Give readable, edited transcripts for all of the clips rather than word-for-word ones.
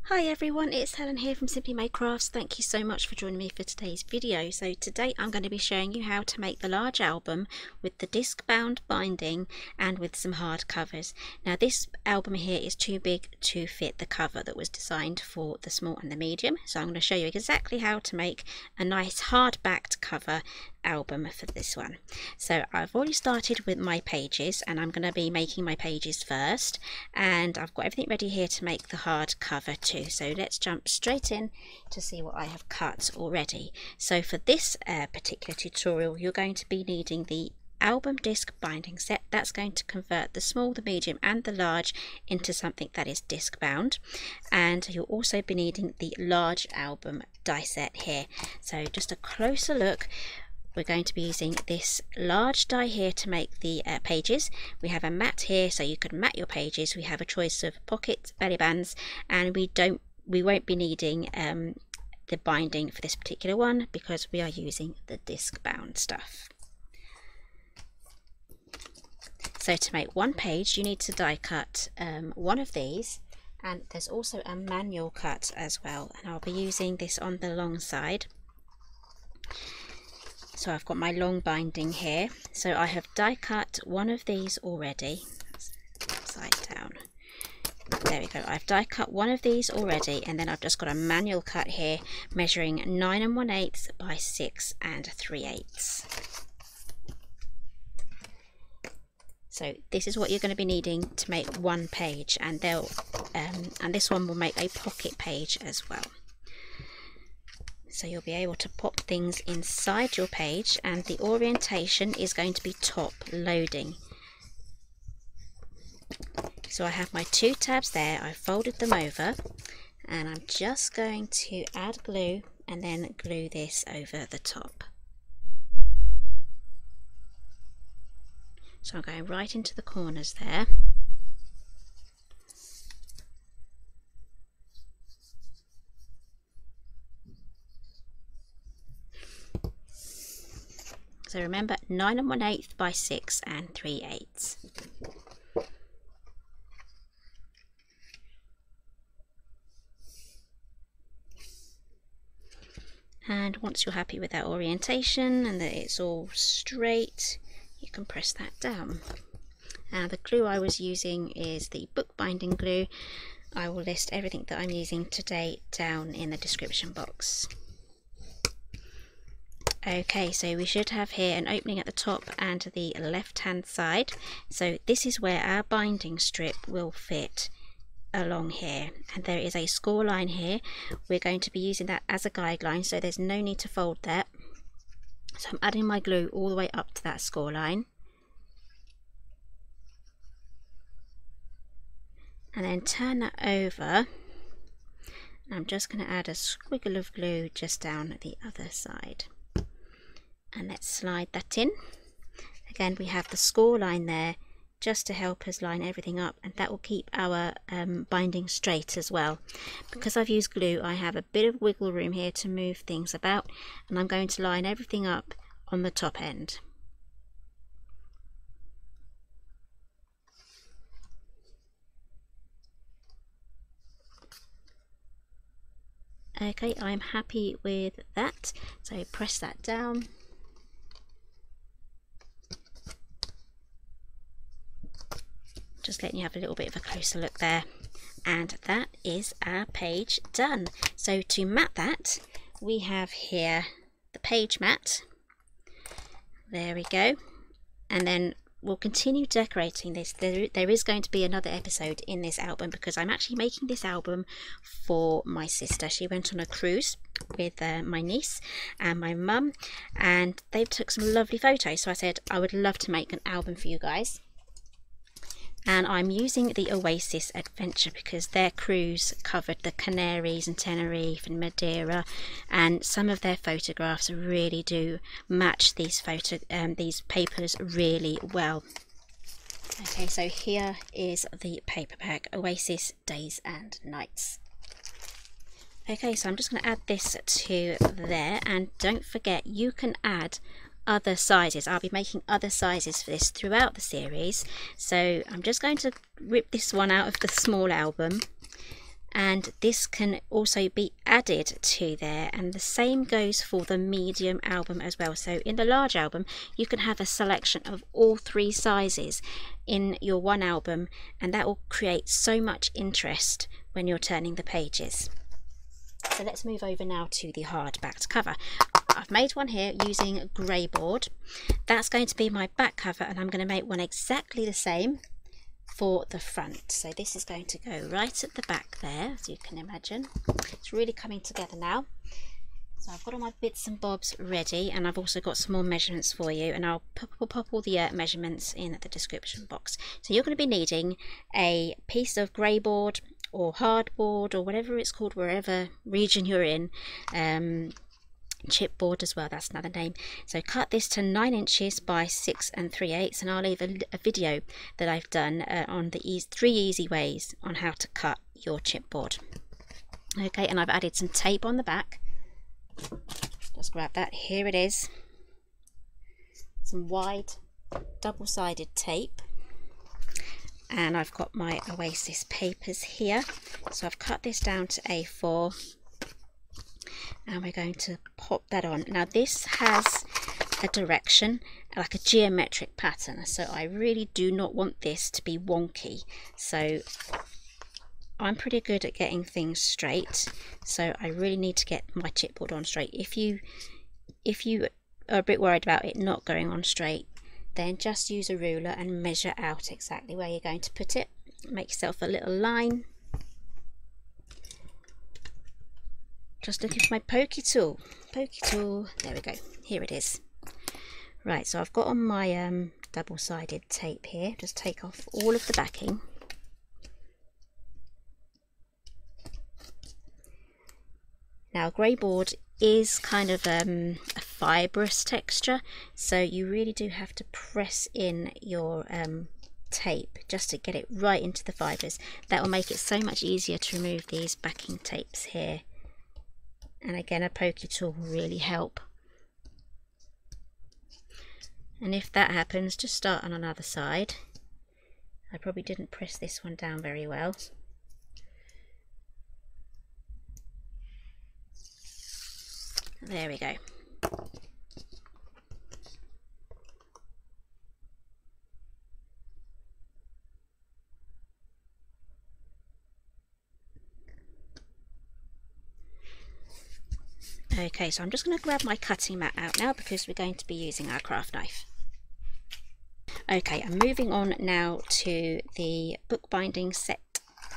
Hi everyone, it's Helen here from Simply Made Crafts. Thank you so much for joining me for today's video. So today I'm going to be showing you how to make the large album with the disc bound binding and with some hard covers. Now this album here is too big to fit the cover that was designed for the small and the medium. So I'm going to show you exactly how to make a nice hard backed cover album for this one. So I've already started with my pages and I'm going to be making my pages first, and I've got everything ready here to make the hard cover too. So let's jump straight in to see what I have cut already. So for this particular tutorial you're going to be needing the album disc binding set. That's going to convert the small, the medium and the large into something that is disc bound, and you'll also be needing the large album die set here. So just a closer look. We're going to be using this large die here to make the pages. We have a mat here so you can mat your pages. We have a choice of pockets, belly bands, and we won't be needing the binding for this particular one because we are using the disc bound stuff. So to make one page you need to die cut one of these, and there's also a manual cut as well, and I'll be using this on the long side. So I've got my long binding here. So I have die cut one of these already. Upside down. There we go. I've die cut one of these already, and then I've just got a manual cut here measuring 9 1/8 by 6 3/8. So this is what you're going to be needing to make one page, and and this one will make a pocket page as well. So you'll be able to pop things inside your page, and the orientation is going to be top loading. So I have my two tabs there, I've folded them over, and I'm just going to add glue and then glue this over the top. So I'm going right into the corners there. So remember, 9 1/8 by 6 3/8. And once you're happy with that orientation and that it's all straight, you can press that down. Now the glue I was using is the bookbinding glue. I will list everything that I'm using today down in the description box. Okay, so we should have here an opening at the top and the left hand side. So this is where our binding strip will fit along here, and there is a score line here. We're going to be using that as a guideline, so there's no need to fold that. So I'm adding my glue all the way up to that score line, and then turn that over. I'm just going to add a squiggle of glue just down the other side. And let's slide that in. Again, we have the score line there just to help us line everything up, and that will keep our binding straight as well. Because I've used glue, I have a bit of wiggle room here to move things about, and I'm going to line everything up on the top end. Okay, I'm happy with that, so press that down. Just letting you have a little bit of a closer look there, and that is our page done. So to mat that, we have here the page mat. There we go, and then we'll continue decorating this. There is going to be another episode in this album because I'm actually making this album for my sister. She went on a cruise with my niece and my mum, and they took some lovely photos, so I said I would love to make an album for you guys. And I'm using the Oasis Adventure because their cruise covered the Canaries and Tenerife and Madeira, and some of their photographs really do match these papers really well. Okay, so here is the paper pack, Oasis Days and Nights. Okay, so I'm just going to add this to there, and don't forget you can add other sizes. I'll be making other sizes for this throughout the series, so I'm just going to rip this one out of the small album and this can also be added to there, and the same goes for the medium album as well. So in the large album you can have a selection of all 3 sizes in your one album, and that will create so much interest when you're turning the pages. So let's move over now to the hardback cover. I've made one here using grey board. That's going to be my back cover, and I'm going to make one exactly the same for the front. So this is going to go right at the back there, as you can imagine. It's really coming together now. So I've got all my bits and bobs ready, and I've also got some more measurements for you, and I'll pop all the measurements in the description box. So you're going to be needing a piece of grey board or hardboard or whatever it's called, wherever region you're in. Chipboard as well, that's another name. So cut this to 9 inches by 6 3/8, and I'll leave a video that I've done on the 3 easy ways on how to cut your chipboard. Okay, and I've added some tape on the back. Just grab that, here it is. Some wide double-sided tape, and I've got my Oasis papers here. So I've cut this down to A4, and we're going to pop that on. Now this has a direction, like a geometric pattern, so I really do not want this to be wonky. So I'm pretty good at getting things straight, so I really need to get my chipboard on straight. If you are a bit worried about it not going on straight, then just use a ruler and measure out exactly where you're going to put it. Make yourself a little line. Just looking for my pokey tool. There we go, here it is. Right, so I've got on my double-sided tape here. Just take off all of the backing. Now grey board is kind of a fibrous texture, so you really do have to press in your tape just to get it right into the fibres. That will make it so much easier to remove these backing tapes here. And again, a pokey tool will really help. And if that happens, just start on another side. I probably didn't press this one down very well. There we go. Okay, so I'm just going to grab my cutting mat out now, because we're going to be using our craft knife. Okay, I'm moving on now to the bookbinding set.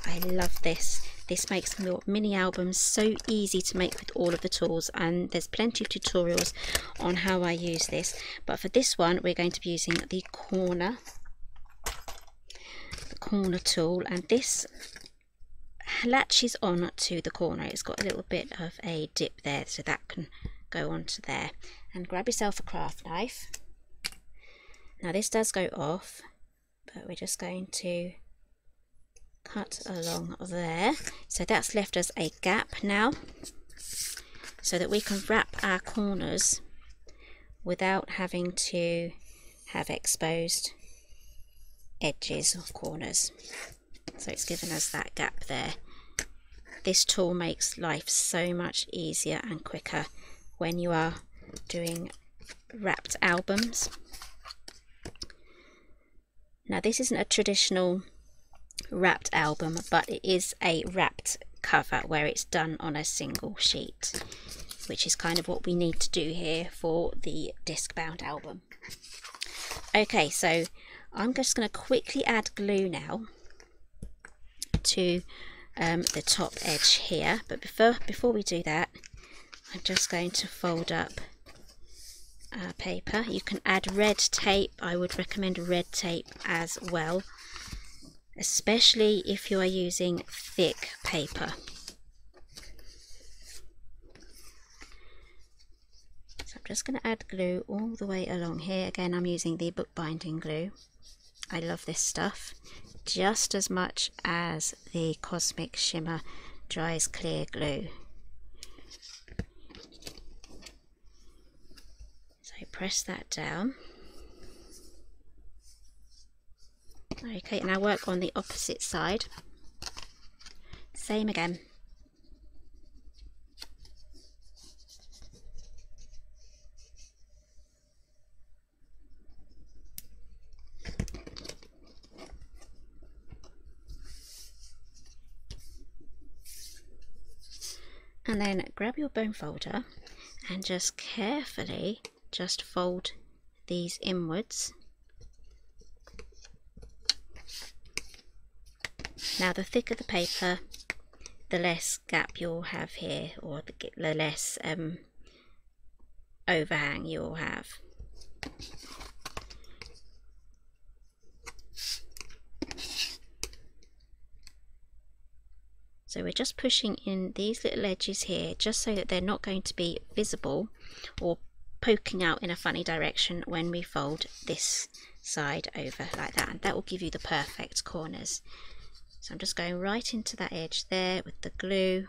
I love this. This makes your mini albums so easy to make with all of the tools, and there's plenty of tutorials on how I use this. But for this one, we're going to be using the corner tool, and this latches on to the corner. It's got a little bit of a dip there, so that can go onto there. And grab yourself a craft knife. Now this does go off, but we're just going to cut along there. So that's left us a gap now, so that we can wrap our corners without having to have exposed edges or corners. So it's given us that gap there. This tool makes life so much easier and quicker when you are doing wrapped albums. Now this isn't a traditional wrapped album, but it is a wrapped cover where it's done on a single sheet, which is kind of what we need to do here for the disc bound album. Okay, so I'm just going to quickly add glue now to the top edge here, but before we do that, I'm just going to fold up paper. You can add red tape. I would recommend red tape as well, especially if you are using thick paper. So I'm just going to add glue all the way along here. Again, I'm using the bookbinding glue. I love this stuff just as much as the Cosmic Shimmer Dries Clear glue. So press that down. Okay, and I work on the opposite side. Same again. And then grab your bone folder and just carefully just fold these inwards. Now the thicker the paper, the less gap you'll have here, or the less overhang you'll have. So we're just pushing in these little edges here just so that they're not going to be visible or poking out in a funny direction when we fold this side over like that, and that will give you the perfect corners. So I'm just going right into that edge there with the glue.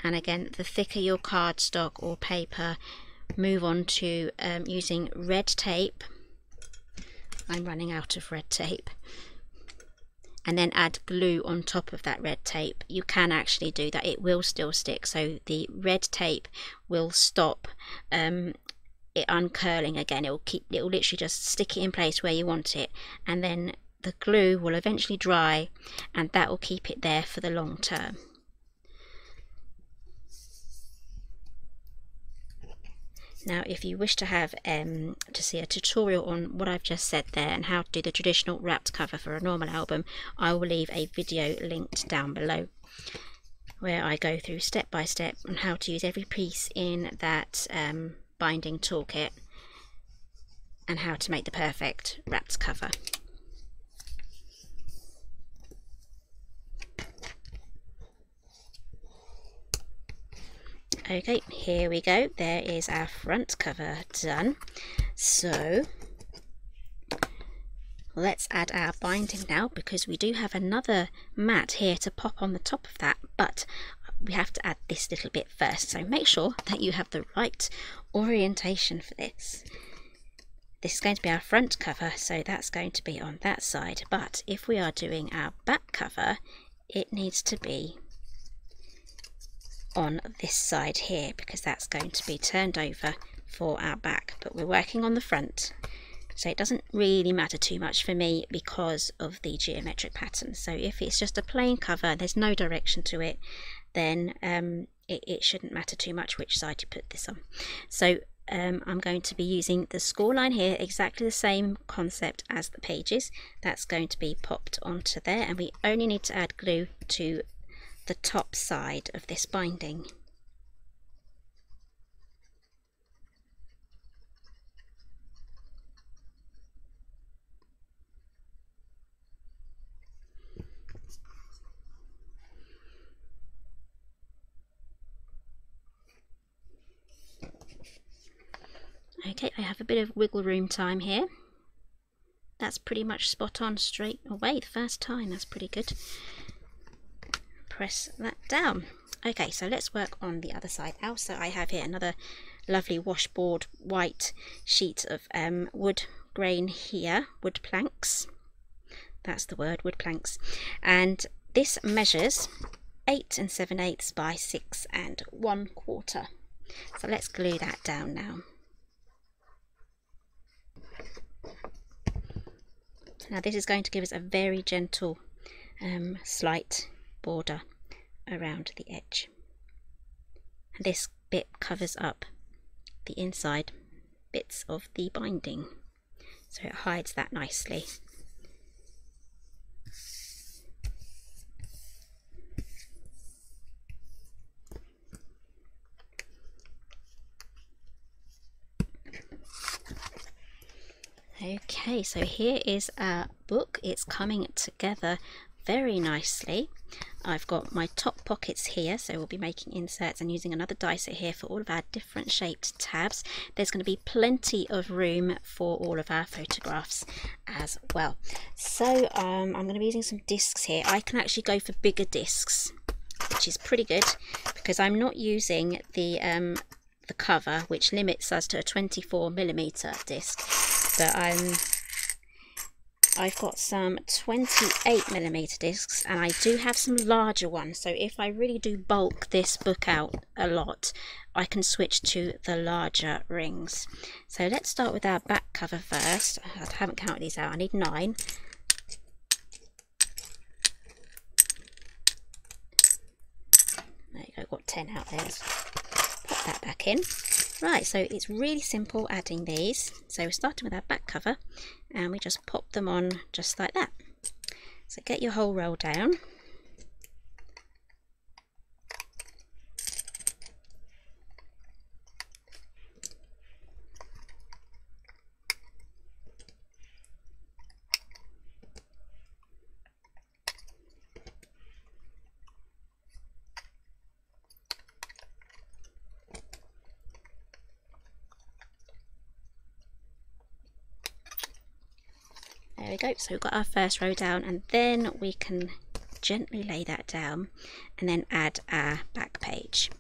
And again, the thicker your cardstock or paper, move on to using red tape. I'm running out of red tape. And then add glue on top of that red tape. You can actually do that, it will still stick, so the red tape will stop it uncurling again. It will literally just stick it in place where you want it, and then the glue will eventually dry, and that will keep it there for the long term. Now if you wish to have to see a tutorial on what I've just said there and how to do the traditional wrapped cover for a normal album, I will leave a video linked down below where I go through step by step on how to use every piece in that binding toolkit and how to make the perfect wrapped cover. Okay, here we go. There is our front cover done. So let's add our binding now, because we do have another mat here to pop on the top of that, but we have to add this little bit first. So make sure that you have the right orientation for this. This is going to be our front cover, so that's going to be on that side. But if we are doing our back cover, it needs to be on this side here, because that's going to be turned over for our back, but we're working on the front, so it doesn't really matter too much for me because of the geometric pattern. So if it's just a plain cover, there's no direction to it, then it shouldn't matter too much which side you put this on. So I'm going to be using the score line here, exactly the same concept as the pages. That's going to be popped onto there, and we only need to add glue to the top side of this binding. Okay, I have a bit of wiggle room time here. That's pretty much spot on straight away the first time. That's pretty good. Press that down. Okay, so let's work on the other side now. So I have here another lovely washboard white sheet of wood grain here, wood planks. That's the word, wood planks. And this measures 8 7/8 by 6 1/4. So let's glue that down now. Now this is going to give us a very gentle slight border around the edge, and this bit covers up the inside bits of the binding, so it hides that nicely. Okay, so here is our book. It's coming together very nicely. I've got my top pockets here, so we'll be making inserts and using another dicer here for all of our different shaped tabs. There's going to be plenty of room for all of our photographs as well. So I'm going to be using some discs here. I can actually go for bigger discs, which is pretty good because I'm not using the cover, which limits us to a 24mm disc, but I've got some 28mm discs, and I do have some larger ones, so if I really do bulk this book out a lot, I can switch to the larger rings. So let's start with our back cover first. I haven't counted these out. I need 9. There you go, got 10 out there. Let's pop that back in. Right, so it's really simple adding these. So we're starting with our back cover, and we just pop them on just like that. So get your whole roll down. There we go, so we've got our first row down, and then we can gently lay that down and then add our back page.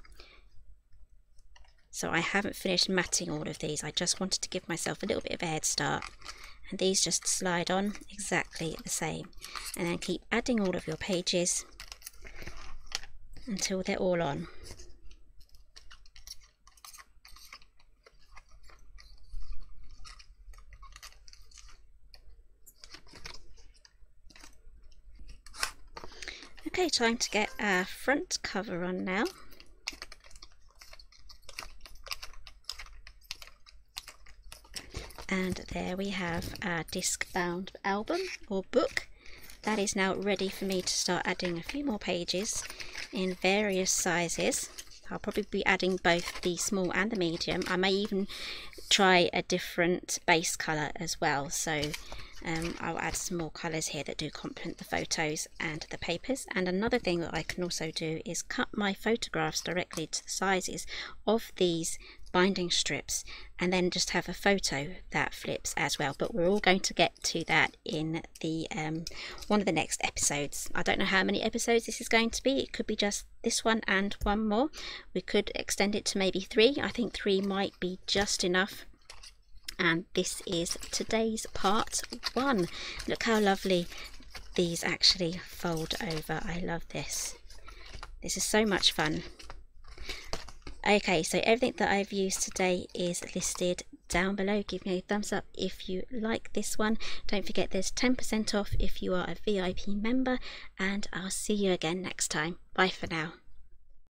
So I haven't finished matting all of these, I just wanted to give myself a little bit of a head start, and these just slide on exactly the same, and then keep adding all of your pages until they're all on. Okay, time to get our front cover on now. And there we have our disc bound album or book. That is now ready for me to start adding a few more pages in various sizes. I'll probably be adding both the small and the medium. I may even try a different base colour as well, so I'll add some more colours here that do complement the photos and the papers. And another thing that I can also do is cut my photographs directly to the sizes of these binding strips, and then just have a photo that flips as well. But we're all going to get to that in the one of the next episodes. I don't know how many episodes this is going to be. It could be just this one and one more. We could extend it to maybe 3. I think 3 might be just enough. And this is today's part 1. Look how lovely these actually fold over. I love this. This is so much fun. Okay, so everything that I've used today is listed down below. Give me a thumbs up if you like this one. Don't forget there's 10% off if you are a VIP member, and I'll see you again next time. Bye for now.